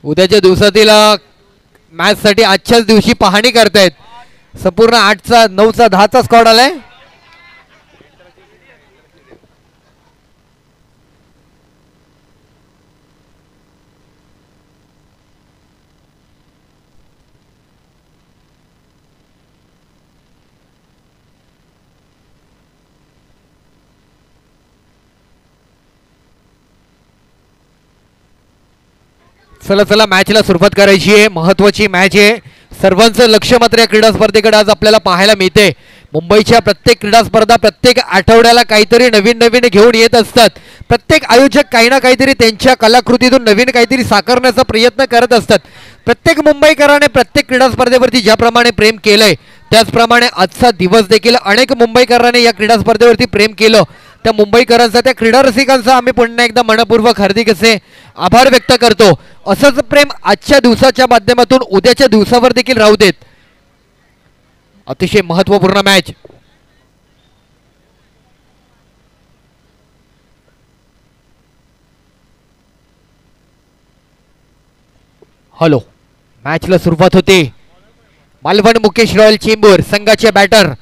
उद्याच्या दिवसातील मॅच साठी आजच्याच दिवशी पाहणी करतायत. संपूर्ण 8चा 9चा 10चा स्क्वॉड आलाय. चला चला मॅचला सुरुवात करायची आहे. महत्वाची मॅच आहे. सर्वांचं लक्ष मात्र या क्रीडा स्पर्धेकडे आज आपल्याला पाहायला मिळते. मुंबईच्या प्रत्येक क्रीडा स्पर्धा प्रत्येक आठवड्याला काहीतरी नवीन नवीन घेऊन येत असतात. प्रत्येक आयोजक काही ना काहीतरी त्यांच्या कलाकृतीतून नवीन काहीतरी साकारण्याचा प्रयत्न करत असतात. प्रत्येक मुंबईकराने प्रत्येक क्रीडा स्पर्धेवरती ज्याप्रमाणे प्रेम केलंय त्याचप्रमाणे आजचा दिवस देखील अनेक मुंबईकरांनी या क्रीडा स्पर्धेवरती प्रेम केलं. त्या मुंबईकरांचा त्या क्रीडा रसिकांचा आम्ही पुन्हा एकदा मनपूर्वक हार्दिक असे आभार व्यक्त करतो. असंच प्रेम आजच्या दिवसाच्या माध्यमातून उद्याच्या दिवसावर देखील राहू देत. अतिशय महत्त्वपूर्ण मॅच. हॅलो मॅचला सुरुवात होते. मालवण मुकेश रॉयल चेंबूर संघाचे बॅटर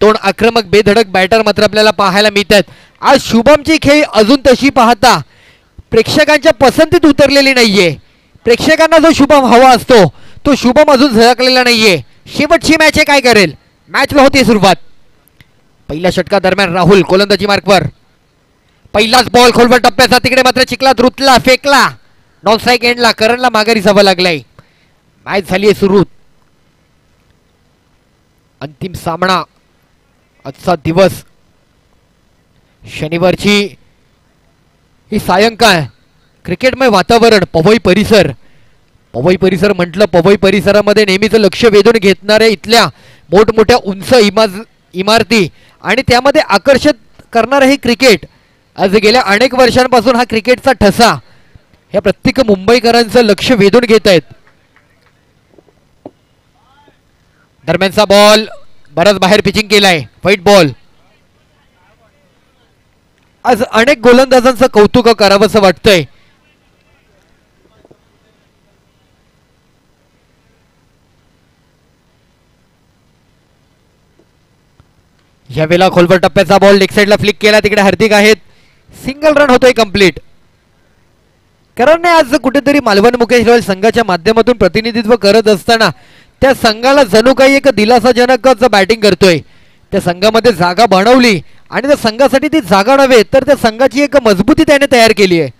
दोन आक्रमक बेधडक बॅटर मात्र आपल्याला पाहायला मिळतात. आज शुभमची खेळी अजून तशी पाहता प्रेक्षकांच्या पसंतीत उतरलेली नाहीये. प्रेक्षकांना जो शुभम हवा असतो तो शुभम अजून झळकलेला नाहीये. शेवटची मॅच आहे, काय करेल. मॅचला होती सुरुवात. पहिल्या षटका दरम्यान राहुल गोलंदाजी मार्कवर. पहिलाच बॉल खोलवर टप्प्याचा तिकडे मात्र चिखलात रुतला फेकला. नॉन स्ट्राईक एंडला करणला माघारी जावं लागलाय. मॅच झाली आहे सुरू. अंतिम सामना आजचा दिवस शनिवारची ही सायंकाळ क्रिकेटमय वातावरण पवई परिसर. पवई परिसर म्हटलं पवई परिसरामध्ये नेहमीच लक्ष वेधून घेणाऱ्या इथल्या मोठमोठ्या उंच इमारती आणि त्यामध्ये आकर्षित करणारं हे क्रिकेट आज गेल्या अनेक वर्षांपासून हा क्रिकेटचा ठसा ह्या प्रत्येक मुंबईकरांचं लक्ष वेधून घेत आहेत. दरम्यानचा बॉल बराच बाहेर पिचिंग केलाय. White ball. आज अनेक गोलंदाजांचं कौतुक करावंसं वाटतंय. यावेळेला खोलवर टप्प्याचा बॉल लेग साइडला फ्लिक केला. तिकडे हार्दिक आहेत. सिंगल रन होतोय कंप्लीट. कारण आज कुठेतरी मालवण मुकेश रॉयल संघाच्या माध्यमातून प्रतिनिधित्व करत असताना त्या संघाला जणू काही एक दिलासाजनकच बॅटिंग करतोय. त्या संघामध्ये जागा बनवली आणि त्या संघासाठी ती जागा नव्हे तर त्या संघाची एक मजबूती त्याने तयार केली आहे.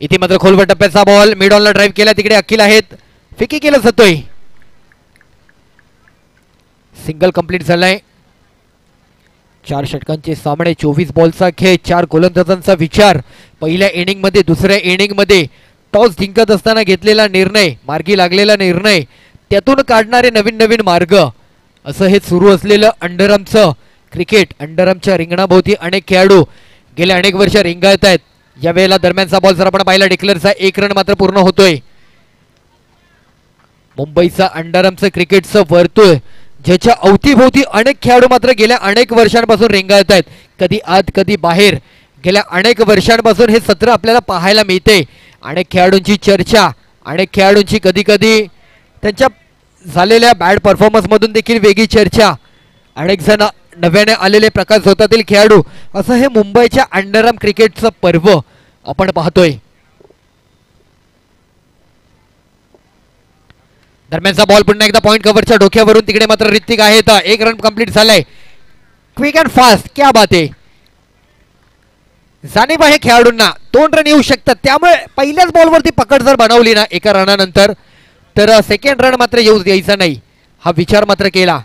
इथे मात्र खोलवर टप्प्याचा बॉल मिड ऑनला ड्राइव्ह केला. तिकडे अखिल आहेत. फिकी केलं जातोय. सिंगल कंप्लीट झालाय. 4 षटकांचे सामने 24 बॉलचा खेळ 4 गोलंदाजांचा विचार. पहिल्या इनिंग मध्ये दुसऱ्या इनिंग मध्ये टॉस जिंकत असताना घेतलेला निर्णय मार्गी लागलेला निर्णय त्यातून काढणारे नवीन नवीन मार्ग असं हे सुरू असलेलं अंडरआर्मचं क्रिकेट. अंडरआर्मच्या रिंगणाभोवती अनेक खेळाडू गेल्या अनेक वर्ष रिंगाळत आहेत. यावेळेला दरम्यानचा बॉल जर आपण पाहिला डिक्लेअरचा 1 रन मात्र पूर्ण होतोय. मुंबईचा अंडरआर्मचं क्रिकेटचं वर्तुळ ज्याच्या अवतीभोवती अनेक खेळाडू मात्र गेल्या अनेक वर्षांपासून रिंगाळत आहेत. कधी आत कधी बाहेर. गेल्या अनेक वर्षांपासून हे सत्र आपल्याला पाहायला मिळते. अनेक खेळाडूंची चर्चा, अनेक खेळाडूंची कधी कधी त्यांच्या झालेल्या बॅड परफॉर्मन्स मधून देखील वेगळी चर्चा. अनेक जण नव्याने आलेले प्रकाश झोतातील खेळाडू असं हे मुंबईच्या अंडरआर्म क्रिकेटचं पर्व आपण पाहतोय. दरम्यानचा बॉल पुन्हा एकदा पॉइंट कव्हरच्या डोक्यावरून. तिकडे मात्र ऋतिक आहेत. 1 रन कंप्लीट झालाय. Quick and fast. क्या बात आहे. जाणीव आहे खेळाडूंना 2 रन येऊ शकतात. त्यामुळे पहिल्याच बॉलवरती पकड जर बनवली ना एका रनानंतर तर सेकंड रन मात्र येऊ द्यायचा नाही हा विचार मात्र केला.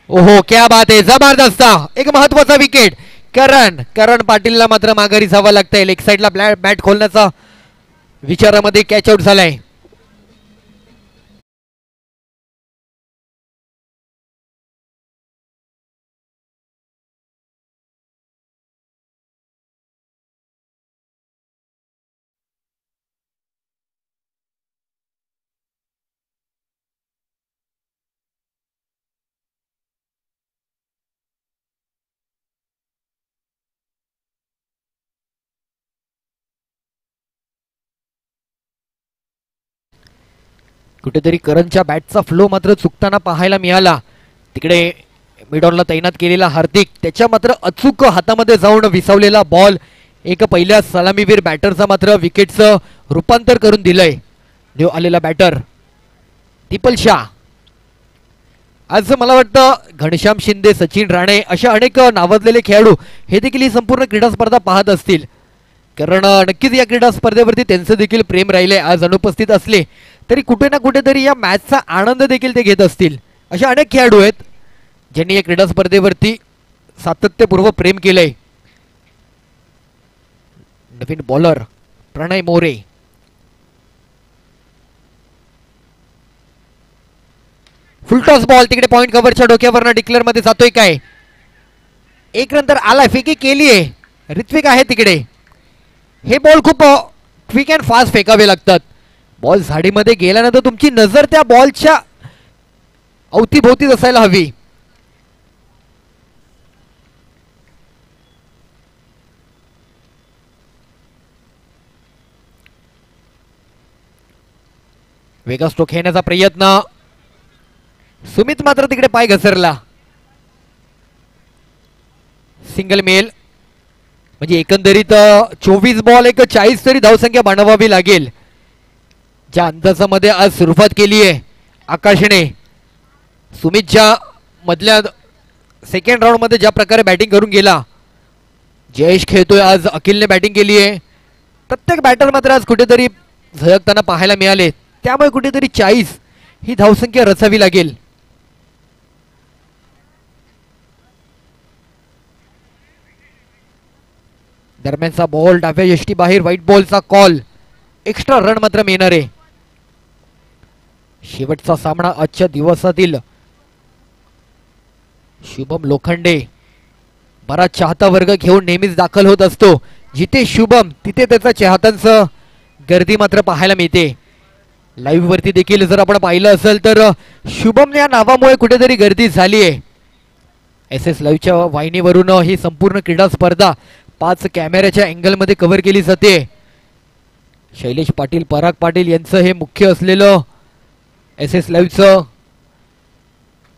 ओहो क्या बात आहे. जबरदस्त. एक महत्वाचा विकेट. करण पाटीलला मात्र माघारी जावं लागतंय. लेग साईडला बॅट खोलण्याचा विचारामध्ये कॅच आउट झालाय. कुठेतरी करणच्या बॅटचा फ्लो मात्र चुकताना पाहायला मिळाला. तिकडे मिडॉनला तैनात केलेला हार्दिक त्याच्या मात्र अचूक हातामध्ये जाऊन विसावलेला बॉल एक पहिल्या सलामीवीर बॅटरचा मात्र विकेटचं रूपांतर करून दिलंय. न्यू आलेला बॅटर दीपल शाह. आज मला वाटतं घनश्याम शिंदे, सचिन राणे अशा अनेक नावाजलेले खेळाडू हे देखील ही संपूर्ण क्रीडा स्पर्धा पाहत असतील. कारण नक्कीच या क्रीडा स्पर्धेवरती त्यांचं देखील प्रेम राहिले. आज अनुपस्थित असले तरी कुठे ना कुठेतरी या मॅचचा आनंद देखील ते घेत असतील. असे अनेक खेळाडू आहेत ज्यांनी या क्रीडा स्पर्धेवरती सातत्यपूर्व प्रेम केलंय. नवीन बॉलर प्रणय मोरे. फुलटॉस बॉल तिकडे पॉइंट कव्हरच्या डोक्यावरनं डिक्लेअर मध्ये जातोय काय. एक नंतर आलाय, फेकी केलीये. ऋत्विक आहे तिकडे. हे बॉल खूप क्विक अँड फास्ट फेकावे लागतात. बॉल झाडीमध्ये गेल्यानंतर तुमची नजर त्या बॉलच्या अवतीभोवतीच असायला हवी. वेगा स्ट्रोक खेळण्याचा प्रयत्न. सुमित मात्र तिकडे पाय घसरला. सिंगल मेल म्हणजे एकंदरीत 24 बॉल एक 40 तरी धावसंख्या बनवावी लागेल. ज्या अंदाजामध्ये आज सुरुवात केली आहे आकाशने, सुमितच्या मधल्या सेकंड राऊंड मध्ये ज्या प्रकारे बॅटिंग करून गेला, जयेश खेळतोय, आज अखिलने बॅटिंग केली आहे. प्रत्येक बॅटर मात्र आज कुठेतरी झळकताना पाहायला मिळाले. त्यामुळे कुठेतरी 40 ही धावसंख्या रचावी लागेल. दरम्यानचा बॉल डाव्या यष्टी बाहेर, व्हाईट बॉलचा कॉल. एक्स्ट्रा रन मात्र मिळणार आहे. शेवटचा सामना आजच्या दिवसातील. शुभम लोखंडे बराच चाहता वर्ग घेऊन नेहमीच दाखल होत असतो. जिथे शुभम तिथे त्याचा चाहत्यांचं गर्दी मात्र पाहायला मिळते. लाईव्ह वरती देखील जर आपण पाहिलं असेल तर शुभम या नावामुळे कुठेतरी गर्दी झाली आहे. SS लाईव्हच्या वाहिनीवरून ही संपूर्ण क्रीडा स्पर्धा 5 कॅमेऱ्याच्या अँगलमध्ये कव्हर केली जाते. शैलेश पाटील, पराग पाटील यांचं हे मुख्य असलेलं SS लाईव्हचं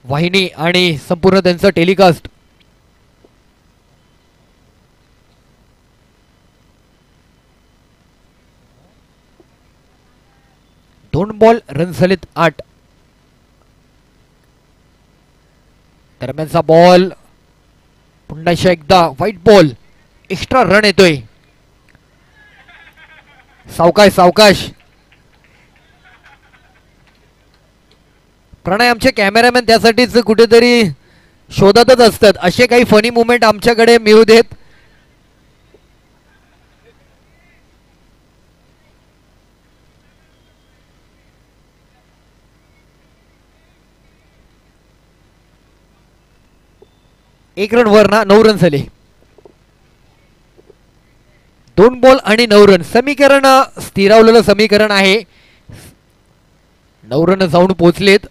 वाहिनी आणि संपूर्ण त्यांचं टेलिकास्ट. दोन बॉल रन झालेत 8. दरम्यानचा बॉल पुन्हा एकदा व्हाईट बॉल. एक्स्ट्रा रन येतोय. सावकाश. प्रणय आमचे कॅमेरामॅन त्यासाठीच कुठेतरी शोधतच असतात. असे काही फनी मुवमेंट आमच्याकडे मिळू देत. एक रन वर ना 9 रन झाले. 2 बॉल आणि 9 रन समीकरण स्थिरावलेलं समीकरण आहे. 9 रन जाऊन पोहोचलेत.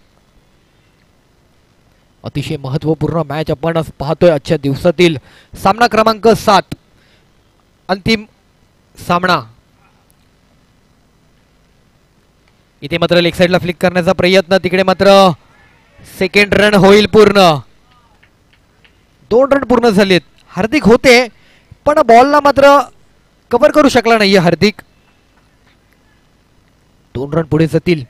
अतिशय महत्वपूर्ण मॅच आपण पाहतोय आजच्या दिवसातील. सामना क्रमांक 7, अंतिम सामना. इथे मात्र लेग साइडला फ्लिक करण्याचा प्रयत्न. तिकडे मात्र सेकंड रन होईल पूर्ण. 2 रन पूर्ण झालेत. हार्दिक होते पण बॉलला मात्र कव्हर करू शकला नाहीये हार्दिक. 2 रन पुढे जातील.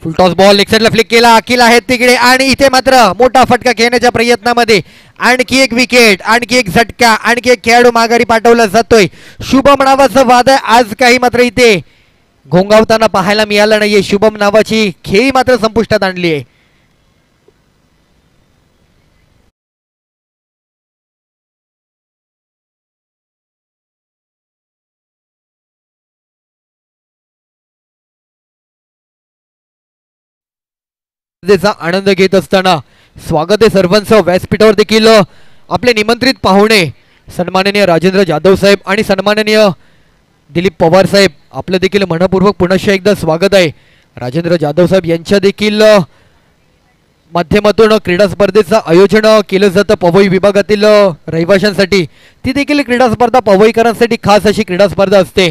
फुलटॉस बॉल लेग साईडला फ्लिक केला, अखिल आहेत तिकडे आणि इथे मात्र मोठा फटका खेळण्याच्या प्रयत्नामध्ये आणखी एक विकेट, आणखी एक झटका, आणखी एक खेळाडू माघारी पाठवला जातोय. शुभम नावाचं वादळ आज काही मात्र इथे घोंगावताना पाहायला मिळालं नाहीये. शुभम नावाची खेळी मात्र संपुष्टात आणली आहे. आनंद घेत असताना स्वागत आहे सर्वांचं. व्यासपीठावर देखील आपले निमंत्रित पाहुणे सन्माननीय राजेंद्र जाधव साहेब आणि सन्माननीय दिलीप पवार साहेब, आपलं देखील मनपूर्वक पुनश्च एकदा स्वागत आहे. राजेंद्र जाधव साहेब यांच्या देखील माध्यमातून क्रीडा स्पर्धेचं आयोजन केलं जातं पवई विभागातील रहिवाशांसाठी. ती देखील क्रीडा स्पर्धा पवईकरांसाठी खास अशी क्रीडा स्पर्धा असते.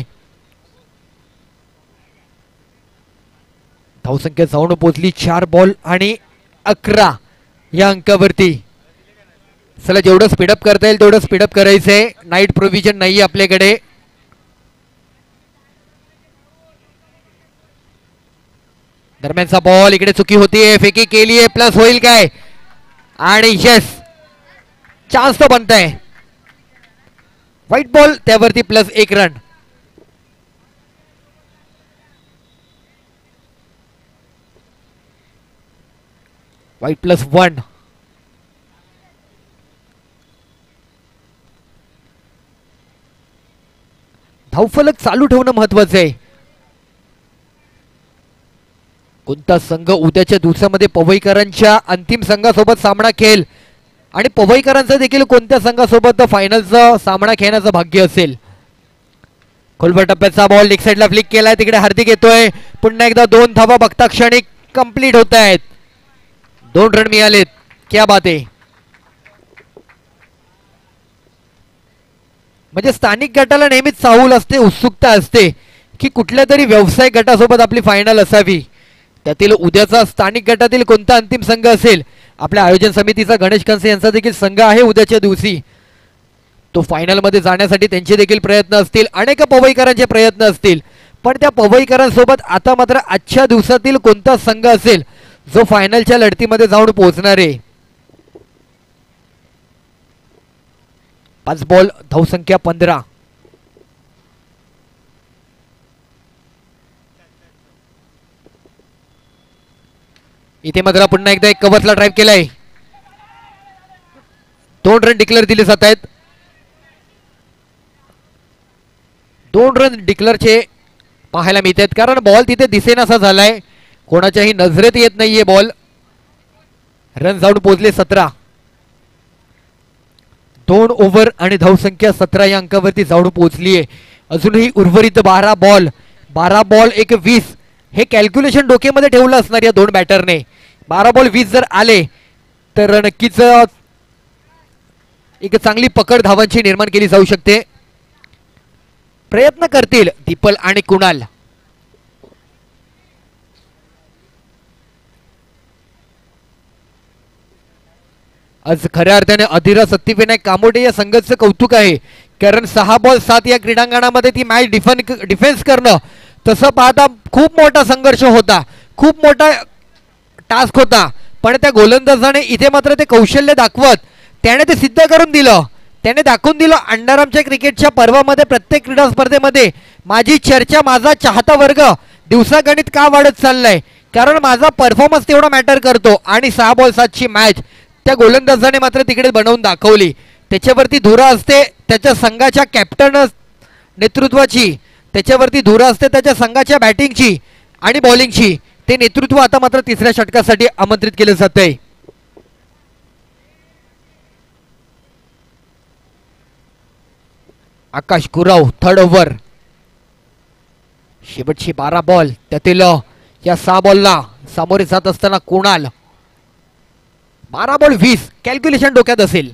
धावसंख्या जाऊन पोहोचली 4 बॉल आणि 11 या अंकावरती. चला, जेवढं स्पीडअप करता येईल तेवढं स्पीडअप करायचंय. नाईट प्रोव्हिजन नाहीये आपल्याकडे. दरम्यानचा बॉल इकडे चुकी होतीये, फेकी केलीये, प्लस होईल काय? आणि यस, चान्स तर बनताय. व्हाईट बॉल, त्यावरती प्लस 1 रन. White plus 1. धावफलक चालू ठेवणं महत्वाचं आहे. कोणता संघ उद्याच्या दिवसामध्ये पवईकरांच्या अंतिम संघासोबत सामना खेळेल आणि पवईकरांचा देखील कोणत्या संघासोबत फायनलचा सामना खेळण्याचं भाग्य असेल. खोलवर टप्प्याचा बॉल लेग साईडला फ्लिक केलाय, तिकडे हार्दिक येतोय. पुन्हा एकदा 2 धावा बघता क्षणी कंप्लीट होत आहेत. 2 रन मिळालेत. क्या बात आहे. म्हणजे स्थानिक गटाला नेहमीच चाहूल असते, उत्सुकता असते की कुठल्या तरी व्यावसायिक गटासोबत आपली फायनल असावी. त्यातील उद्याचा स्थानिक गटातील कोणता अंतिम संघ असेल. आपल्या आयोजन समितीचा गणेश कंसे यांचा देखील संघ आहे उद्याच्या दिवशी. तो फायनल मध्ये जाण्यासाठी त्यांचे देखील प्रयत्न असतील, अनेक पवईकरांचे प्रयत्न असतील. पण त्या पवईकरांसोबत आता मात्र आजच्या दिवसातील कोणता संघ असेल जो फायनलच्या लढतीमध्ये जाऊन पोहोचणार आहे. 5 बॉल, धावसंख्या 15. इथे मात्र पुन्हा एकदा एक कव्हरला ड्राईव्ह केलाय. 2 रन डिक्लेअर दिले जात आहेत. 2 रन डिक्लेअरचे पाहायला मिळत आहेत, कारण बॉल तिथे दिसेनासा झालाय. कोणाच्याही नजरेत येत नाहीये बॉल. रन जाऊन पोहोचले 17. 2 ओव्हर आणि धावसंख्या 17 या अंकावरती जाऊन पोहोचली आहे. अजूनही उर्वरित 12 बॉल 1 20 हे कॅल्क्युलेशन डोक्यामध्ये ठेवलं असणार या 2 बॅटरने. 12 बॉल 20 जर आले तर नक्कीच एक चांगली पकड धावांची निर्माण केली जाऊ शकते. प्रयत्न करतील दीपल आणि कुणाल. आज खऱ्या अर्थाने अधिरा सत्यविनायक कामोडे या संघाचं कौतुक आहे, कारण 6 बॉल 7 या क्रीडांगणामध्ये ती मॅच डिफेन्स करणं, तसं पाहता खूप मोठा संघर्ष होता, खूप मोठा टास्क होता. पण त्या गोलंदाजाने इथे मात्र ते कौशल्य दाखवत त्याने ते सिद्ध करून दिलं. त्याने दाखवून दिलं अंडारामच्या क्रिकेटच्या पर्वामध्ये, प्रत्येक क्रीडा स्पर्धेमध्ये माझी चर्चा, माझा चाहता वर्ग दिवसागणित का वाढत चाललाय, कारण माझा परफॉर्मन्स तेवढा मॅटर करतो. आणि 6 बॉल 7 ची मॅच त्या गोलंदाजाने मात्र तिकडे बनवून दाखवली. त्याच्यावरती धुरा असते त्याच्या संघाच्या कॅप्टन नेतृत्वाची, त्याच्यावरती धुरा असते त्याच्या संघाच्या बॅटिंगची आणि बॉलिंगची. ते नेतृत्व आता मात्र तिसऱ्या षटकासाठी आमंत्रित केलं जात आहे. आकाश गुराव 3rd ओव्हर. शेवटची 12 बॉल, त्यातील या 6 बॉलला सामोरे जात असताना कुणाल. 12 बॉल 20 कॅल्क्युलेशन डोक्यात असेल.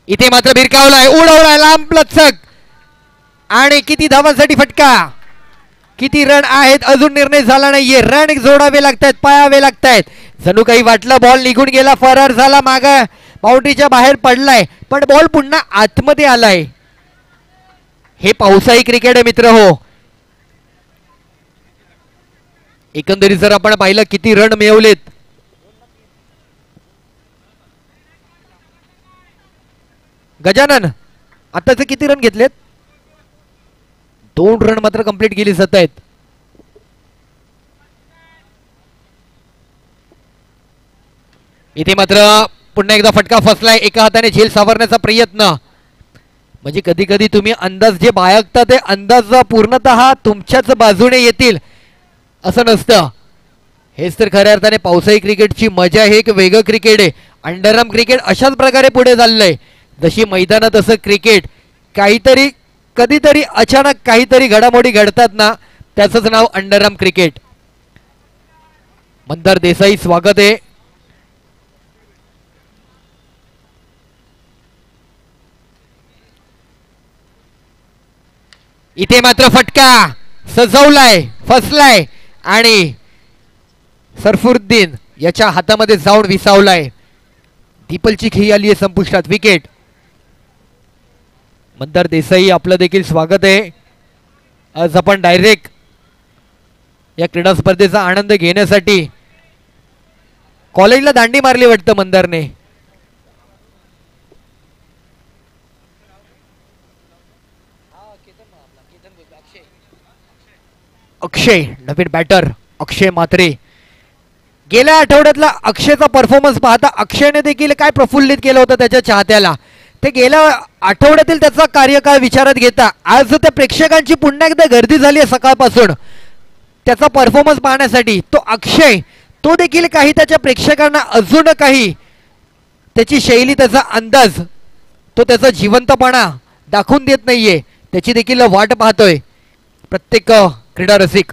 इथे मात्र भिरकावलाय, उडवलाय लांब लचक. आणि किती धावांसाठी फटका, किती रन आहेत अजून निर्णय झाला नाहीये. रन जोडावे लागतात, पायावे लागतात. जणू काही वाटलं बॉल निघून गेला, फरार झाला, माग बाउंड्रीच्या बाहेर पडलाय, पण बॉल पुन्हा आतमध्ये आलाय. हे पावसाळी क्रिकेट आहे मित्र हो. एकंदरीत जर आपण पाहिलं किती रन मिळवलेत, गजानन आताचे किती रन घेतलेत? 2 रन मात्र कंप्लीट केली जात आहेत. इथे मात्र पुन्हा एकदा फटका फसलाय. एका हाताने झेल सावरण्याचा प्रयत्न. म्हणजे कधी कधी तुम्ही अंदाज जे बाळगता ते अंदाज पूर्णतः तुमच्याच बाजूने येतील असं नसतं. हेच तर खऱ्या अर्थाने पावसाळी क्रिकेटची मजा. हे एक वेगळं क्रिकेट आहे. अंडरआर्म क्रिकेट अशाच प्रकारे पुढे चाललंय. जशी मैदानात असं क्रिकेट काहीतरी कधीतरी अचानक काहीतरी घडामोडी घडतात ना, त्याचंच नाव अंडरआर्म क्रिकेट. मंदार देसाई स्वागत आहे. इथे मात्र फटका सजवलाय, फसलाय आणि सरफुद्दीन याच्या हातामध्ये जाऊन विसावलाय. दीपलची खेळी आली आहे संपुष्टात. विकेट. मंदार देसाई आपलं देखील स्वागत आहे. आज आपण डायरेक्ट या क्रीडा स्पर्धेचा आनंद घेण्यासाठी कॉलेजला दांडी मारली वाटतं मंदारने. अक्षय नवीन बॅटर अक्षय म्हात्रे. गेल्या आठवड्यातला अक्षयचा परफॉर्मन्स पाहता अक्षयने देखील काय प्रफुल्लित केलं होतं त्याच्या चाहत्याला. ते गेल्या आठवड्यातील त्याचा कार्यकाळ विचारात घेता आज त्या प्रेक्षकांची पुन्हा एकदा गर्दी झाली आहे सकाळपासून त्याचा परफॉर्मन्स पाहण्यासाठी. तो अक्षय तो देखील काही त्याच्या प्रेक्षकांना अजून काही त्याची शैली, त्याचा अंदाज, तो त्याचा जिवंतपणा दाखवून देत नाहीये. त्याची देखील वाट पाहतोय प्रत्येक क्रीडा रसिक.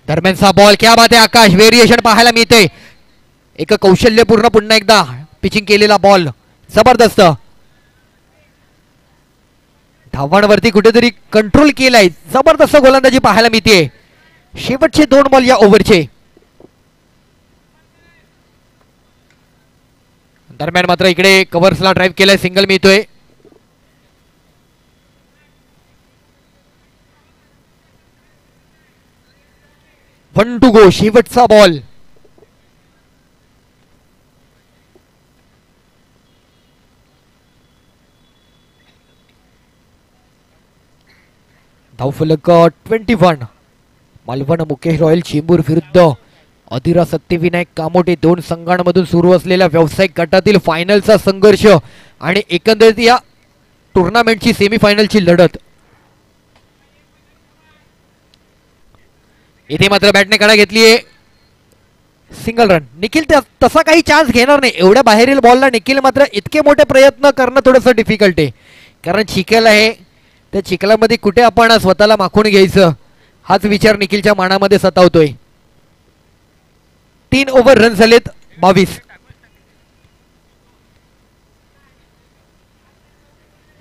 दरम्यानचा बॉल. क्या बात आहे आकाश. व्हेरिएशन पाहायला मिळते. एक कौशल्यपूर्ण पुन्हा एकदा पिचिंग केलेला बॉल. जबरदस्त. धावांवरती कुठेतरी कंट्रोल केलाय. जबरदस्त गोलंदाजी पाहायला मिळते. शेवटचे 2 बॉल या ओव्हरचे. दरम्यान मात्र इकडे कव्हर्सला ड्राईव्ह केलाय. सिंगल मिळतोय. One two go. शेवटचा बॉल. धावफलक 21. मालवण मुकेश रॉयल चेंबूर विरुद्ध अधिरा सत्यविनायक कामोटे. 2 संघांमधून सुरू असलेल्या व्यावसायिक गटातील फायनलचा संघर्ष आणि एकंदरीत या टुर्नामेंटची सेमीफायनलची लढत. इथे मात्र बॅटने कडा घेतलीये. Single run. निखिल तसा काही चान्स घेणार नाही. एवढ्या बाहेरील बॉलला निखिल मात्र इतके मोठे प्रयत्न करणं थोडंसं डिफिकल्ट आहे. कारण चिखल आहे. त्या चिखलामध्ये कुठे आपण स्वतःला माखून घ्यायचं हाच विचार निखिलच्या मनामध्ये सतावतोय. 3 ओव्हर रन झालेत 22.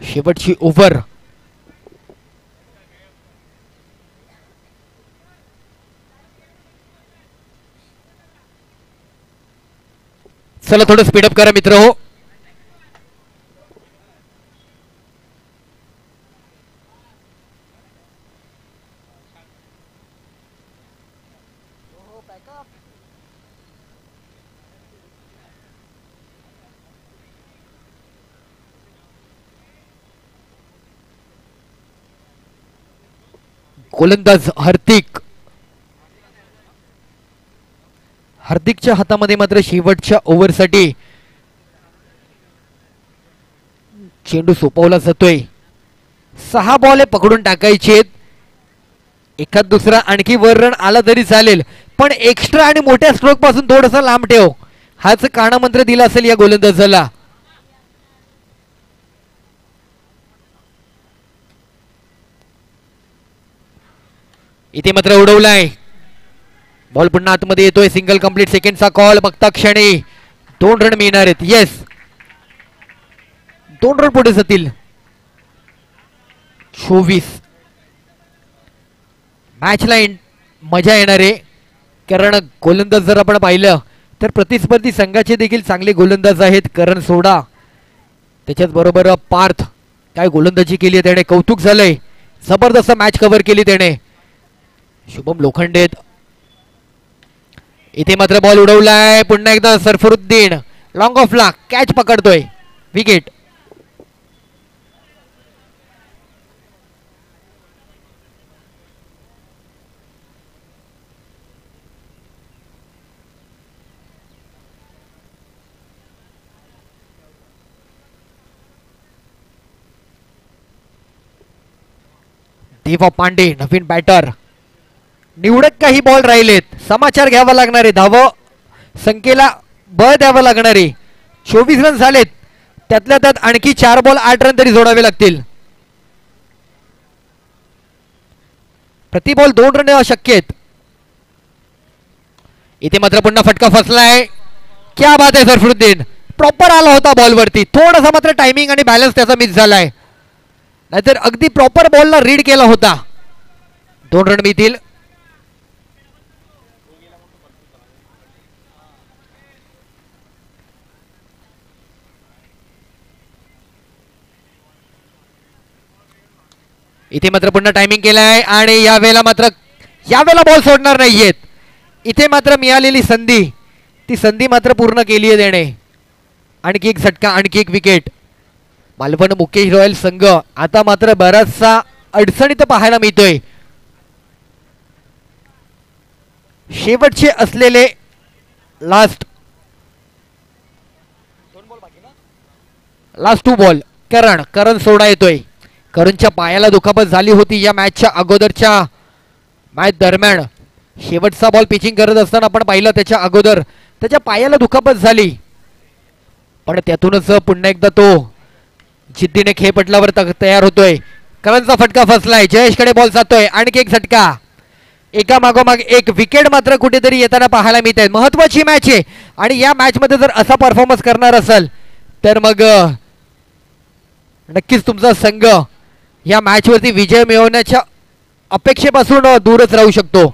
शेवटची ओव्हर. चला थोडं स्पीडअप करा मित्र हो. गोलंदाज हार्दिकच्या हातामध्ये मात्र शेवटच्या ओव्हरसाठी चेंडू सोपवला जातोय. 6 बॉल पकडून टाकायचे. एखाद दुसरा आणखी वर रन आला तरी चालेल पण एक्स्ट्रा आणि मोठ्या स्ट्रोक पासून थोडासा लांब ठेव हाच कानामंत्र दिला असेल या गोलंदाजाला. इथे मात्र उडवलाय बॉल. पुन्हा आतमध्ये येतोय. Single complete. सेकंडचा कॉल. बघता क्षणी 2 रन मिळणार आहेत. येस 2 रन पुढे जातील. 24. मॅचला मजा येणार आहे कारण गोलंदाज जर आपण पाहिलं तर प्रतिस्पर्धी संघाचे देखील चांगले गोलंदाज आहेत. करण सोडा त्याच्याच बरोबर पार्थ काय गोलंदाजी केली आहे त्याने. कौतुक झालंय जबरदस्त मॅच कव्हर केली त्याने. शुभम लोखंडेत इथे मात्र बॉल उडवलाय. पुन्हा एकदा सरफरुद्दीन लॉंग ऑफला कॅच पकडतोय. विकेट. देवा पांडे नवीन बॅटर. निवडक काही बॉल राहिलेत. समाचार घ्यावा लागणारे. धाव संख्येला बळ द्यावं लागणारे. 24 रन झालेत. त्यातल्या त्यात आणखी 4 बॉल 8 रन तरी जोडावे लागतील. प्रति बॉल 2 रन अशक्य आहेत. इथे मात्र पुन्हा फटका फसलाय. क्या बात आहे सरफरुद्दीन. प्रॉपर आला होता बॉलवरती. थोडासा मात्र टायमिंग आणि बॅलन्स त्याचा मिस झालाय. नाहीतर अगदी प्रॉपर बॉलला रीड केला होता. 2 रन मिळतील. इथे मात्र पुन्हा टायमिंग केलाय आणि यावेळेला बॉल सोडणार नाहीयेत. इथे मात्र मिळालेली संधी ती संधी मात्र पूर्ण केली आहे त्याने. आणखी एक झटका आणखी एक विकेट. मालवण मुकेश रॉयल संघ आता मात्र बराचसा अडचणीत पाहायला मिळतोय. शेवटचे असलेले लास्ट 2 बॉल. करण सोडा येतोय. करणच्या पायाला दुखापत झाली होती या मॅचच्या अगोदरच्या मॅच दरम्यान. शेवटचा बॉल पिचिंग करत असताना आपण पाहिलं त्याच्या अगोदर त्याच्या पायाला दुखापत झाली. पण त्यातूनच पुन्हा एकदा तो जिद्दीने खेळपटलावर तयार होतोय. करणचा फटका फसलाय. जयेशकडे बॉल जातोय. आणखी एक झटका. एका मागोमाग एक विकेट मात्र कुठेतरी येताना पाहायला मिळत आहे. महत्वाची मॅच आहे आणि या मॅच मध्ये जर असा परफॉर्मन्स करणार असेल तर मग नक्कीच तुमचा संघ या मॅच वरती विजय मिळवण्याच्या अपेक्षेपासून दूरच राहू शकतो.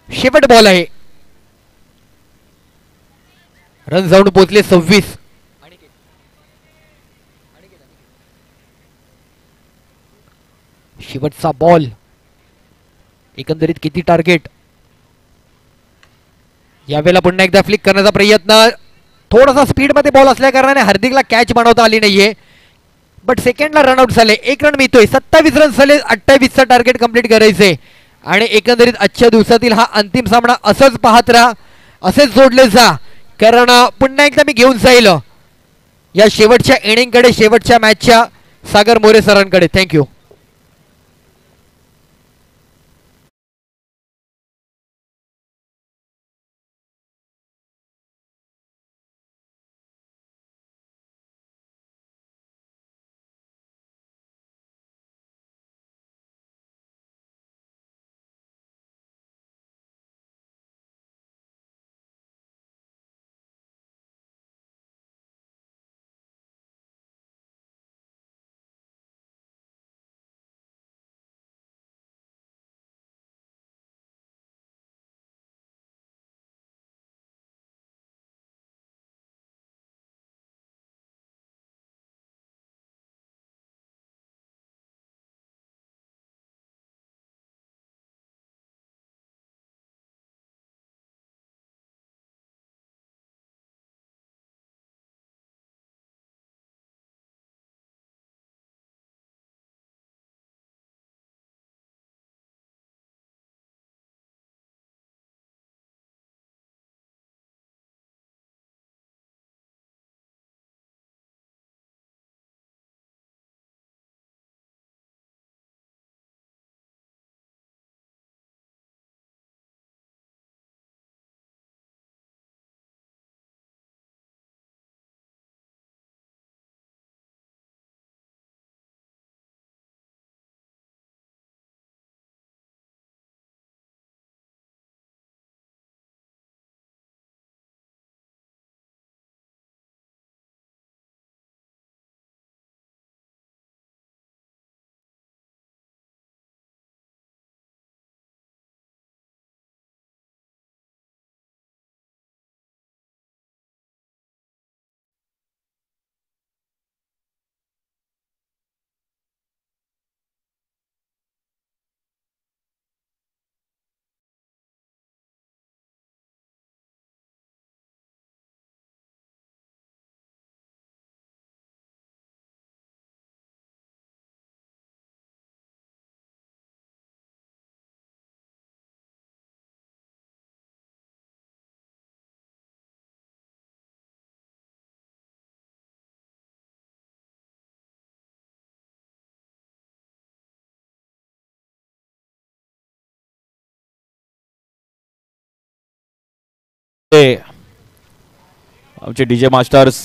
शेवट बॉल आहे. रन जाऊन पोहोचले 26. शेवटचा बॉल. एकंदरीत किती टार्गेट. यावेळेला पुन्हा एकदा फ्लिक करण्याचा प्रयत्न. थोडासा स्पीड मध्ये बॉल असल्या कारणाने हार्दिकला कॅच बनवता आली नाहीये. बट सेकंडला रनआउट झाले. 1 रन मिळतोय. 27 रन झाले. 28चं टार्गेट कंप्लीट करायचंय आणि एकंदरीत आजच्या दिवसातील हा अंतिम सामना असंच पाहत राहा. असेच जोडले जा. कारण पुन्हा एकदा मी घेऊन जाईल या शेवटच्या इनिंगकडे शेवटच्या मॅचच्या सागर मोरे सरांकडे. थँक्यू. आमचे डीजे मास्टर्स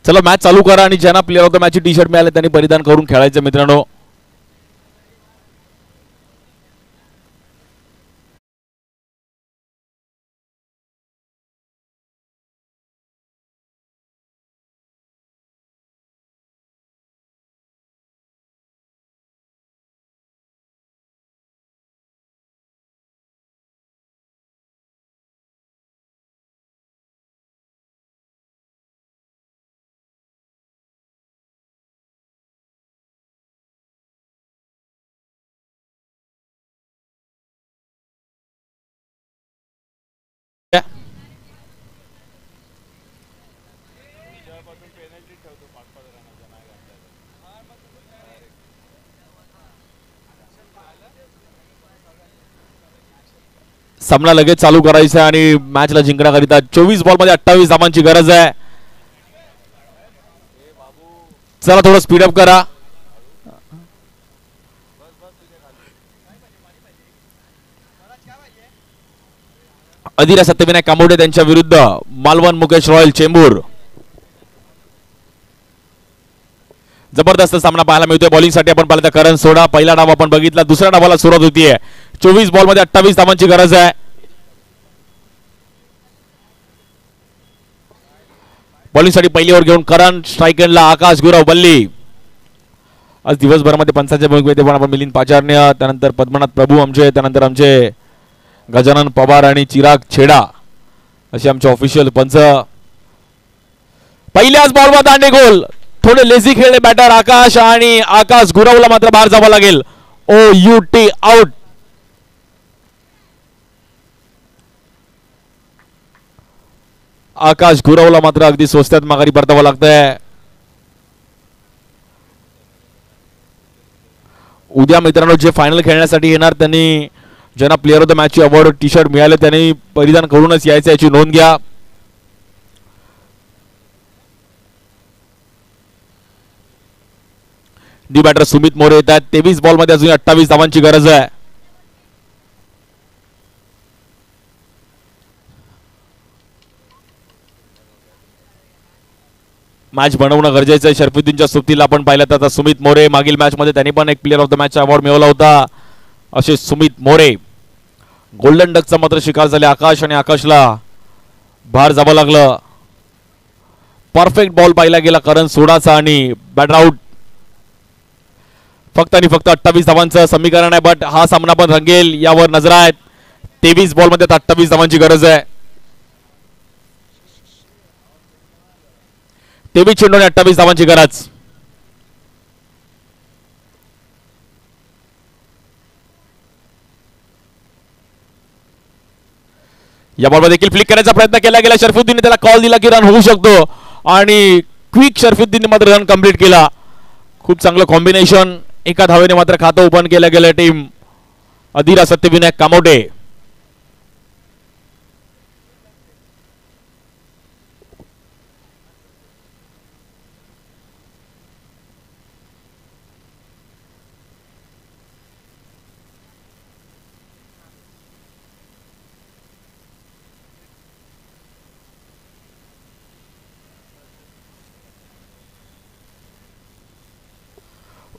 चला मॅच चालू करा आणि ज्यांना player of the match T shirt मिळाले त्यांनी परिधान करून खेळायचं मित्रांनो. सामना लगेच चालू करायचा आणि मॅचला जिंकण्याकरिता 24 बॉल मध्ये 28 धावांची गरज आहे. चला थोडं स्पीडअप करा. अधिरा सत्यविनायक कामोडे त्यांच्या विरुद्ध मालवण मुकेश रॉयल चेंबूर. जबरदस्त सामना पाहायला मिळतोय. बॉलिंग साठी आपण पाहिलं तर करण सोडा. पहिला डाव आपण बघितला. दुसऱ्या डावाला सुरुवात होतीये. 24 बॉल मध्ये 28 धावांची गरज आहे. बॉलिंग साठी पहिली ओव्हर घेऊन करण. स्ट्राईक एंडला आकाश गुरव बल्ली. आज दिवसभरामध्ये पंचांच्या भूमिकेत पण आपण मिलिंद पाचारण्य, त्यानंतर पद्मनाथ प्रभू आमचे, त्यानंतर आमचे गजानन पवार आणि चिराग छेडा असे आमचे ऑफिशियल पंच. पहिल्याच बॉलवर दांडे गोल. थोडे लेझी खेळले बॅटर आकाश आणि आकाश गुरवला मात्र बाहेर जावं लागेल. OUT out. आकाश गुरवला मात्र अगदी स्वस्तात माघारी परतावं लागतंय. उद्या मित्रांनो जे फायनल खेळण्यासाठी येणार त्यांनी ज्यांना player of the match award T shirt मिळाले त्यांनी परिधान करूनच यायचं याची नोंद घ्या. न्यू बॅटर सुमित मोरे येत आहेत. 23 बॉल मध्ये अजून 28 धावांची गरज आहे. मॅच बनवणं गरजेचं आहे. शरफुद्दीनच्या सोबतीला आपण पाहिलं तर आता सुमित मोरे मागील मॅच मध्ये त्यांनी पण एक player of the match award मिळवला होता. असे सुमित मोरे गोल्डन डकचा मात्र शिकार झाले आकाश आणि आकाशला बाहेर जावं लागलं. परफेक्ट बॉल पाहिला गेला करण सोडाचा आणि बॅटर आउट. फक्त आणि फक्त 28 धावांचं समीकरण आहे. बट हा सामना पण रंगेल यावर नजर आहेत. 23 बॉल मध्ये 28 धावांची गरज आहे. 23 चेंडूने 28 धावांची गरज. या बॉलवर देखील फ्लिक करण्याचा प्रयत्न केला गेला. शरफुद्दीनने त्याला कॉल दिला की रन होऊ शकतो आणि क्विक शरफुद्दीनने मात्र रन कंप्लीट केला. खूप चांगलं कॉम्बिनेशन. एका धावेने मात्र खातं ओपन केलं गेलं टीम अधीरा सत्यविनायक कामोटे.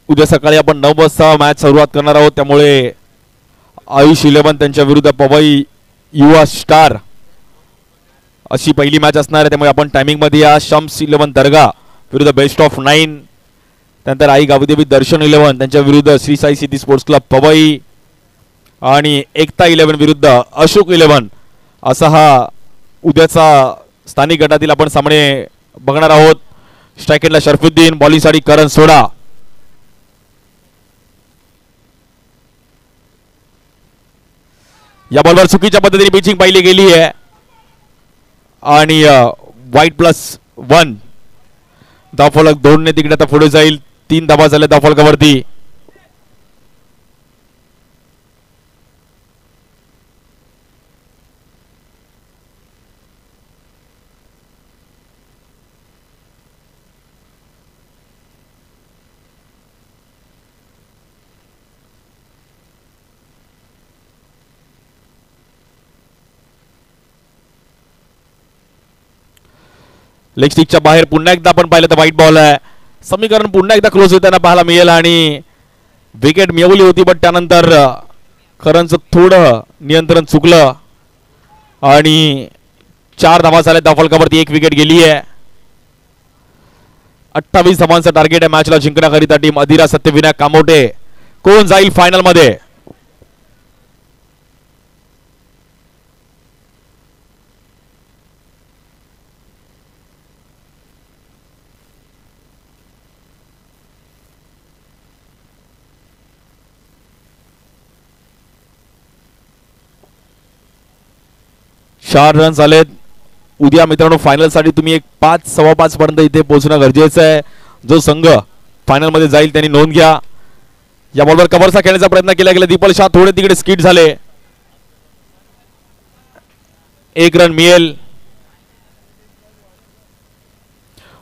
उद्या सकाळी आपण 9 वाजता मॅच सुरुवात करणार आहोत. त्यामुळे आयुष 11 त्यांच्या विरुद्ध पवई युवा स्टार अशी पहिली मॅच असणार आहे. त्यामुळे आपण टायमिंग मध्ये या. शम्स 11 दर्गा विरुद्ध बेस्ट ऑफ 9. त्यानंतर आई गावदेवी दर्शन 11 त्यांच्या विरुद्ध Shri Sai city sports club Powai आणि एकता 11 विरुद्ध अशोक 11 असा हा उद्याचा स्थानिक गटातील आपण सामने बघणार आहोत. स्ट्रायकेटला शरफुद्दीन, बॉलिंगसाठी करण सोडा. या बॉलवर चुकीच्या पद्धतीने पिचिंग पाहिली गेली आहे आणि वाईट +1 धावफलक 2 ने तिकडे आता पुढे जाईल. 3 धावा झाल्या धावफलकावरती. लेग स्टिकच्या बाहेर पुन्हा एकदा आपण पाहिलं तर वाईट बॉल आहे. समीकरण पुन्हा एकदा क्लोज होताना पाहायला मिळेल आणि विकेट मिळवली होती. बट त्यानंतर करणचं थोडं नियंत्रण चुकलं आणि 4 धावा झाल्या धावफलकावरती. 1 विकेट गेली आहे. 28 धावांचं टार्गेट आहे मॅचला जिंकण्याकरिता टीम अधीरा सत्यविनायक कामोटे. कोण जाईल फायनल मध्ये? चार रन झालेत. उद्या मित्रांनो फायनल साठी तुम्ही एक 5-5:15 पर्यंत इथे पोहोचणं गरजेचं आहे. जो संघ फायनल मध्ये जाईल त्यांनी नोंद घ्या. या बॉलवर कव्हरचा खेळण्याचा प्रयत्न केला गेला. दीपल शाह थोडे तिकडे स्किट झाले. 1 रन मिळेल.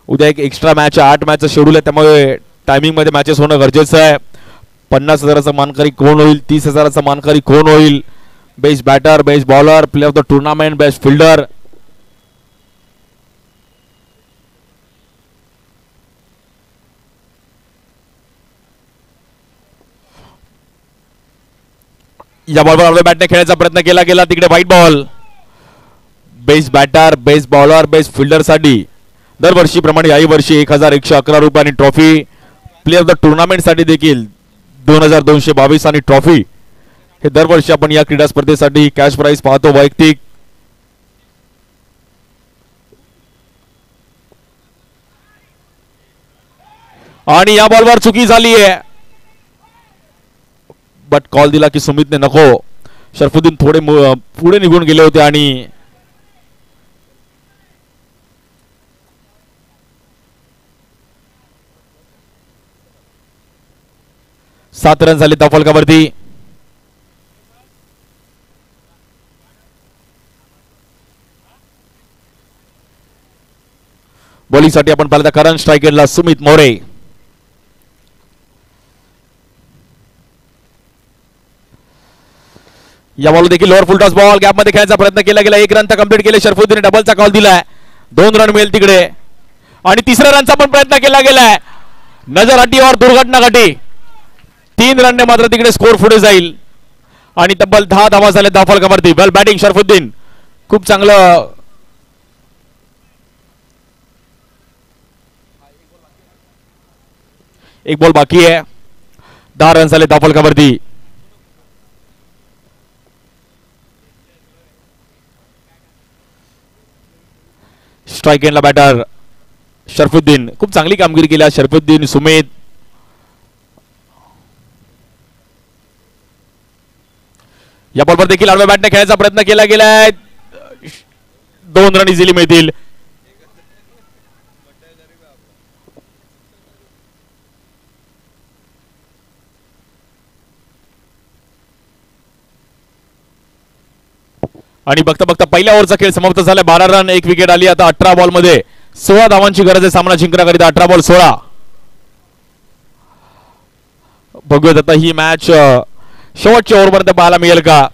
उद्या एक एक्स्ट्रा मॅच आहे. 8 मॅचचं शेड्यूल आहे. त्यामुळे टायमिंग मध्ये मॅचेस होणं गरजेचं आहे. 50,000चा मानकरी कोण होईल? 30,000चा मानकरी कोण होईल? Best batter, best bowler, player of the tournament, best fielder. या बॉलवर आपल्या बॅटने खेळण्याचा प्रयत्न केला गेला. तिकडे white ball. Best batter, best bowler, best fielder साठी दरवर्षीप्रमाणे याही वर्षी 1,111 रुपयांनी trophy. Player of the tournament साठी देखील 2,222 आणि ट्रॉफी. हे दरवर्षी आपण या क्रीडा स्पर्धेसाठी कॅश प्राइज पाहतो वैयक्तिक. आणि या बॉलवर चुकी झाली आहे. बट कॉल दिला की सुमितने नको. शरफुद्दीन थोडे पुढे निघून गेले होते आणि सात रन झाले धावफलकावरती. बॉलिंगसाठी आपण पाहिलं करण, स्ट्रायकेटला सुमित मोरे. या बॉल देखील लोअर फुल टॉस बॉल गॅपमध्ये खेळायचा प्रयत्न केला गेला. एक रन तर कंप्लीट केले. शरफुद्दीन डबलचा कॉल दिलाय. 2 रन मिळेल तिकडे आणि 3ऱ्या रनचा पण प्रयत्न केला गेलाय. नजर हटीवर दुर्घटना घटी. 3 रनने मात्र तिकडे स्कोर पुढे जाईल आणि तब्बल 10 धावा झाले धावफलकावरती. वेल बॅटिंग शरफुद्दीन, खूप चांगलं. एक बॉल बाकी आहे. 10 रन झाले धावफलकावरती. स्ट्राइक एंडला बॅटर शरफुद्दीन, खूप चांगली कामगिरी केली शरफुद्दीन, सुमित. या बॉलवर देखील आडव्या बॅटने खेळायचा प्रयत्न केला गेलाय. 2 रन इझिली मिळतील. आणि बघता बघता पहिल्या ओव्हरचा खेळ समाप्त झाला. 12 रन 1 विकेट आली. आता 18 बॉल मध्ये 16 धावांची गरज आहे सामना जिंकण्याकरिता. 18 बॉल 16. बघूयात आता ही मॅच शेवटच्या ओव्हरपर्यंत पाहायला मिळेल का.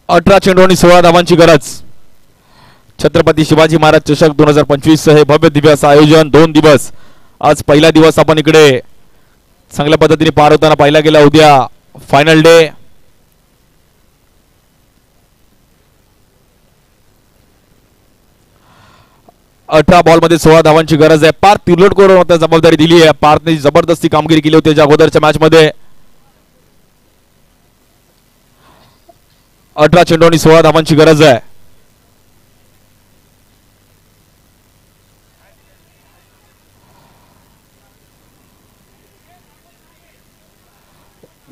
अठरा चेंडू आणि 16 धावांची गरज. छत्रपती शिवाजी महाराज चषक 2025 हे भव्य दिव्य असं आयोजन. 2 दिवस. आज पहिला दिवस आपण इकडे चांगल्या पद्धतीने पार होताना पाहिला गेला. उद्या फायनल डे. अठरा बॉल मध्ये 16 धावांची गरज आहे. पार्थ तिर्लोटकर होता जबाबदारी दिली आहे. पार्थने जबरदस्ती कामगिरी केली होती अगोदरच्या मॅच मध्ये. 18 चेंडू आणि 16 धावांची गरज आहे.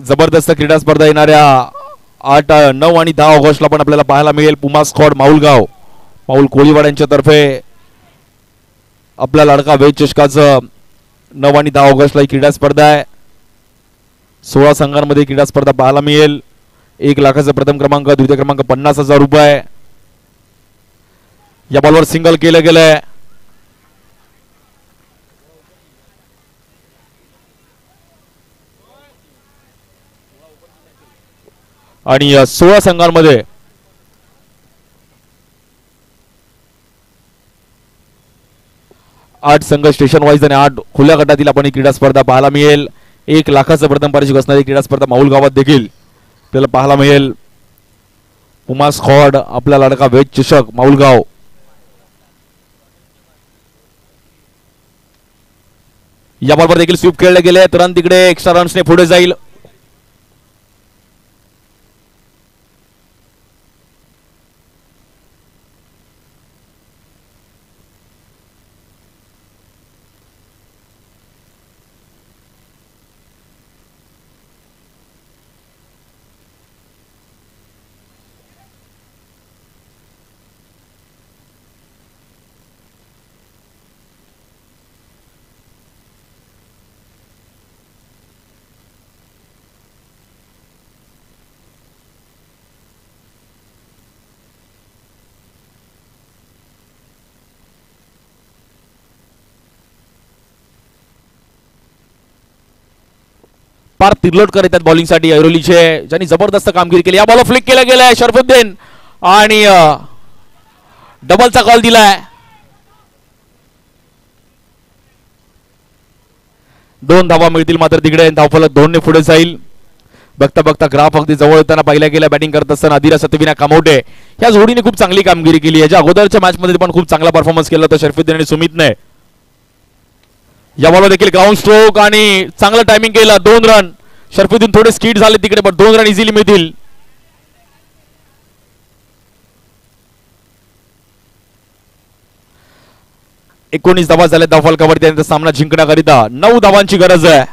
जबरदस्त क्रीडा स्पर्धा येणाऱ्या 8, 9 आणि 10 ऑगस्टला पण आपल्याला पाहायला मिळेल. पुमा स्क्वॉड माऊलगाव, माऊल कोळीवाड यांच्या तर्फे आपला लाडका वेज चषकाचं 9 आणि 10 ऑगस्टला ही क्रीडा स्पर्धा आहे. 16 संघांमध्ये क्रीडा स्पर्धा पाहायला मिळेल. 1 लाखाचा प्रथम क्रमांक, द्वितीय क्रमांक 50,000 रुपये. या बॉलवर सिंगल केलं गेलंय. आणि 16 संघांमध्ये 8 संघ स्टेशन वाईज आणि 8 खुल्या गटातील आपण ही क्रीडा स्पर्धा पाहायला मिळेल. 1 लाखाचं प्रथम पारितोषिक असणारी क्रीडा स्पर्धा माऊल गावात देखील आपल्याला पाहायला मिळेल. पुमा स्क्वॉड, आपला लाडका वेज चषक माऊलगाव. या बॉलवर देखील स्वीप खेळले गेले. रन तिकडे एक्स्ट्रा रन्सने पुढे जाईल. पार्थ तिर्लोटकर येतात बॉलिंग साठी ऐरोलीचे, ज्यांनी जबरदस्त कामगिरी केली. या बॉल फ्लिक केला गेलाय शरफुद्दीन आणि डबलचा कॉल दिलाय. 2 धावा मिळतील मात्र तिकडे धावफलक 2 ने पुढे जाईल. बघता बघता ग्राफ अगदी जवळ येताना पाहिला गेला. बॅटिंग करत असताना अदिरा सतविना कामोटे या जोडीने खूप चांगली कामगिरी केली. याच्या अगोदरच्या मॅच मध्ये पण खूप चांगला परफॉर्मन्स केला होता शरफुद्दीन आणि सुमितने. या बॉलवर देखील ग्राउंड स्ट्रोक आणि चांगलं टायमिंग केलं. 2 रन. शरफुद्दीन थोडे स्कीड झाले तिकडे पण 2 रन इझिली मिळतील. एकोणीस धावा झाल्या धावफलकावरती. त्यानंतर सामना जिंकण्याकरिता 9 धावांची गरज आहे.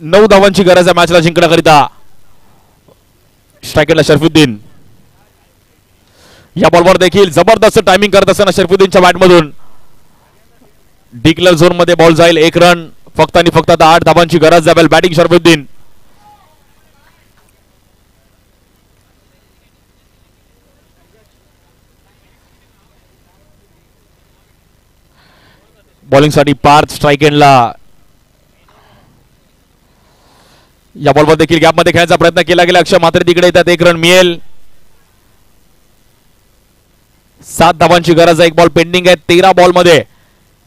9 धावांची गरज आहे मॅचला जिंकण्याकरिता. स्ट्रायकरला शरफुद्दीन. या बॉलवर देखील जबरदस्त टायमिंग करत असताना शरफुद्दीनच्या बॅटमधून डिक्लेअर झोन मध्ये बॉल जाईल. 1 रन फक्त आणि फक्त आता 8 धावांची गरज आहे. बॅटिंग शरफुद्दीन. बॉलिंग साठी पार्थ स्ट्राइक एंडला. या बॉलवर देखील गॅप मध्ये खेळण्याचा प्रयत्न केला गेला. अक्षय मात्र तिकडे येतात. 1 रन मिळेल. 7 धावांची गरज आहे. 1 बॉल पेंडिंग आहे. 13 बॉल मध्ये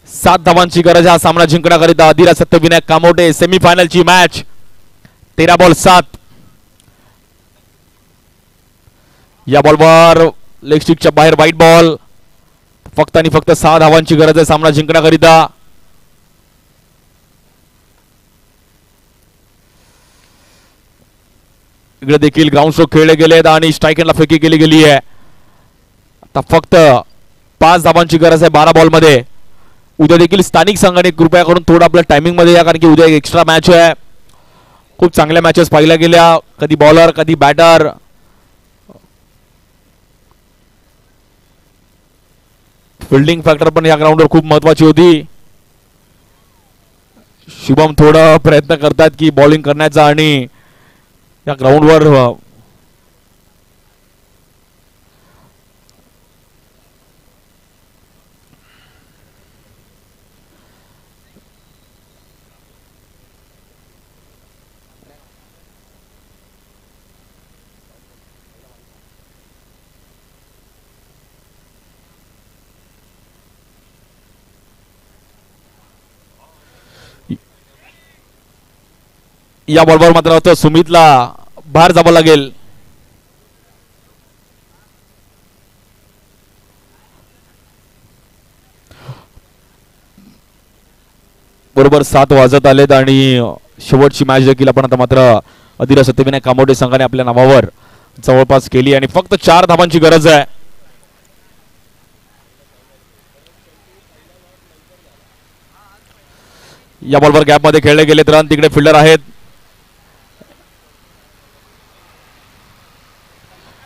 7 धावांची गरज. हा सामना जिंकण्याकरिता अधीरा सत्यविनायक कामोटे. सेमीफायनलची मॅच. 13 बॉल 7. या बॉलवर लेग स्टिकच्या बाहेर वाईट बॉल. फक्त आणि फक्त 6 धावांची गरज आहे सामना जिंकण्याकरिता. इकडे देखील ग्राउंड स्ट्रोक खेळले गेलेत आणि स्ट्राइक एंडला फेकी केली गेली आहे. आता फक्त 5 धावांची गरज आहे 12 बॉल मध्ये. उद्या देखील स्थानिक संघाने कृपया करून थोडं आपल्या टायमिंग मध्ये या, कारण की उद्या एक एक्स्ट्रा मॅच आहे. खूप चांगल्या मॅचेस पाहिल्या गेल्या. कधी बॉलर कधी बॅटर. फिल्डिंग फॅक्टर पण या ग्राउंडवर खूप महत्वाची होती. शुभम थोडा प्रयत्न करतात की बॉलिंग करण्याचा आणि या ग्राउंडवर या बॉलवर मात्र होतं सुमितला बाहेर जावं लागेल. बरोबर 7 वाजत आलेत आणि शेवटची मॅच देखील आपण आता मात्र अधीरा सत्यविनायक कामोटे संघाने आपल्या नावावर जवळपास केली आणि फक्त 4 धावांची गरज आहे. या बॉलवर गॅप मध्ये खेळले गेलेत रन. तिकडे फिल्डर आहेत.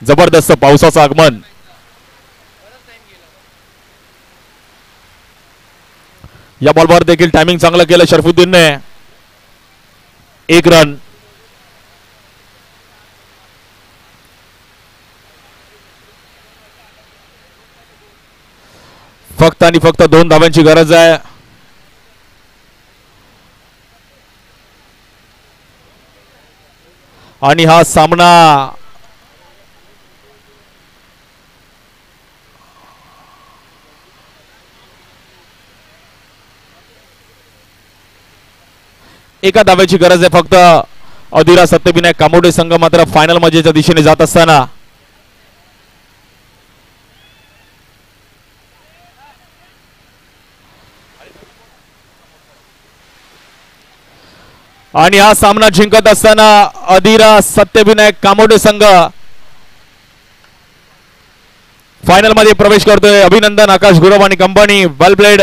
जबरदस्त पावसाचं आगमन. या बॉलवर देखील टायमिंग चांगलं केलं शरफुद्दीनने. 1 रन. फक्त आणि फक्त 2 धावांची गरज आहे. आणि हा सामना एका धाव्याची गरज आहे फक्त. अधीरा सत्यविनायक कामोटे संघ मात्र फायनल मजेच्या दिशेने जात असताना आणि हा सामना जिंकत असताना अधीरा सत्यविनायक कामोटे संघ फायनल मध्ये प्रवेश करतोय. अभिनंदन आकाश गुरव आणि कंपनी. Well played.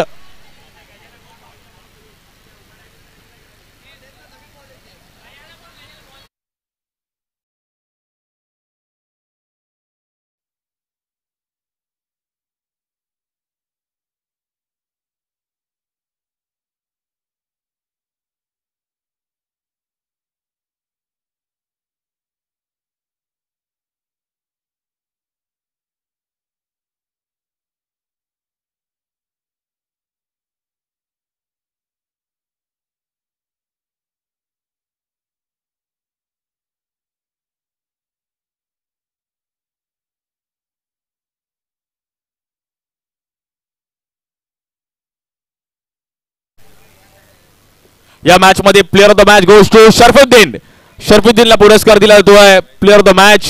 या मॅच मध्ये player of the match goes to Sharafuddin. शरफुद्दीनला पुरस्कार दिला जातोय प्लेअर ऑफ द मॅच.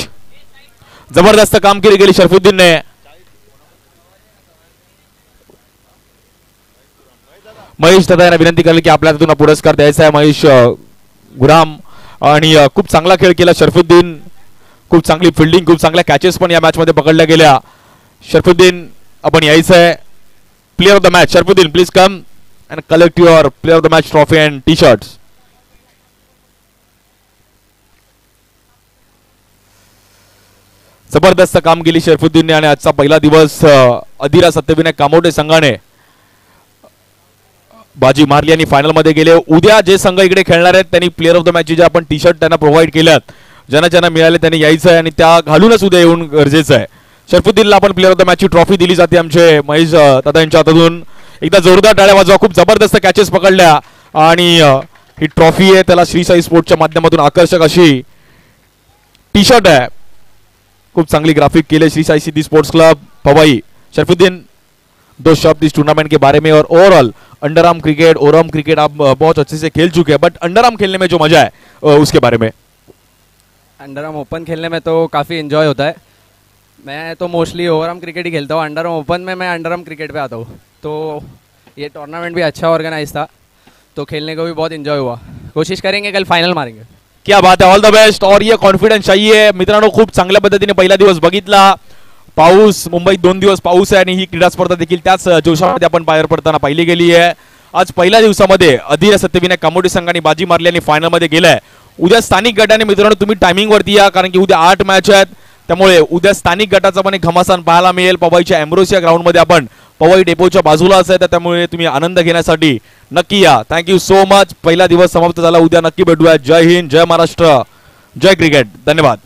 जबरदस्त कामगिरी केली शरफुद्दीनने. महेश दादा यांना विनंती केली की आपल्या हातून पुरस्कार द्यायचा आहे. महेश गुराम आणि खूप चांगला खेळ केला शरफुद्दीन. खूप चांगली फिल्डिंग, खूप चांगल्या कॅचेस पण या मॅच मध्ये पकडल्या गेल्या. शरफुद्दीन आपण यायचं आहे. Player of the match Sharafuddin, please come and collect your player of the match trophy and t-shirts. जबरदस्त कामगिरी शरफुद्दीनने आणि आजचा पहिला दिवस अधिरा सत्यविनायक कामोटे संघाने बाजी मारली आणि फायनल मध्ये गेले. उद्या जे संघ इकडे खेळणार आहेत त्यांनी प्लेअर ऑफ द मॅच जे आपण टी शर्ट त्यांना प्रोव्हाइड केल्यात, ज्यांना ज्यांना मिळाले त्यांनी यायचं आहे आणि त्या घालूनच उद्या येऊन गरजेचं आहे. शरफुद्दीनला आपण प्लेअर ऑफ द मॅचची ट्रॉफी दिली जाते आमचे महेश दादा यांच्या हातातून. एकदा जोरदार टाळ्या वाजवा. खूप जबरदस्त कॅचेस पकडल्या आणि ही ट्रॉफी आहे त्याला श्री साई स्पोर्ट्सच्या माध्यमातून आकर्षक अशी टी शर्ट आहे. खूप चांगली ग्राफिक केले Shri Sai city sports club Powai. Sharafuddin, दो शब्द इस टूर्नामेंट के बारे में और overall under arm cricket, overall cricket आप बहुत अच्छे से खेल चुके हैं, बट अंडर आर्म खेलने में जो मजा है उसके बारे में. अंडर आर्म ओपन खेलने में तो काफ़ी इन्जॉय होता है. मैं तो मोस्टली ओवर आर्म क्रिकेट ही खेलता हूँ. अंडर आर्म ओपन में मैं अंडर आर्म क्रिकेट पे आता हूँ. तो ये टूर्नामेंट भी अच्छा ऑर्गेनाइज था, तो खेलने को भी बहुत इन्जॉय हुआ. कोशिश करेंगे कल फाइनल मारेंगे. क्या बात आहे. All the best. और ये कॉन्फिडन्स चाहिए मित्रांनो. खूप चांगल्या पद्धतीने पहिला दिवस बघितला. पाऊस, मुंबईत 2 दिवस पाऊस आहे आणि ही क्रीडा स्पर्धा देखील त्याच जोशामध्ये आपण बाहेर पडताना पाहिली गेली आहे. आज पहिल्या दिवसामध्ये अधिर सत्यविनायक कामोटे संघाने बाजी मारली आणि फायनल मध्ये गेलाय. उद्या स्थानिक गटाने मित्रांनो तुम्ही टायमिंग वरती या, कारण की उद्या 8 मॅच आहेत. त्यामुळे उद्या स्थानिक गटाचा पण एक घमासान पाहायला मिळेल. पवईच्या एम्ब्रोसिया ग्राउंड मध्ये आपण पवई डेपोच्या बाजूला असेल, तर त्यामुळे तुम्ही आनंद घेण्यासाठी नक्की या. Thank you so much. पहिला दिवस समाप्त झाला. उद्या नक्की भेटूया. जय हिंद, जय महाराष्ट्र, जय क्रिकेट. धन्यवाद.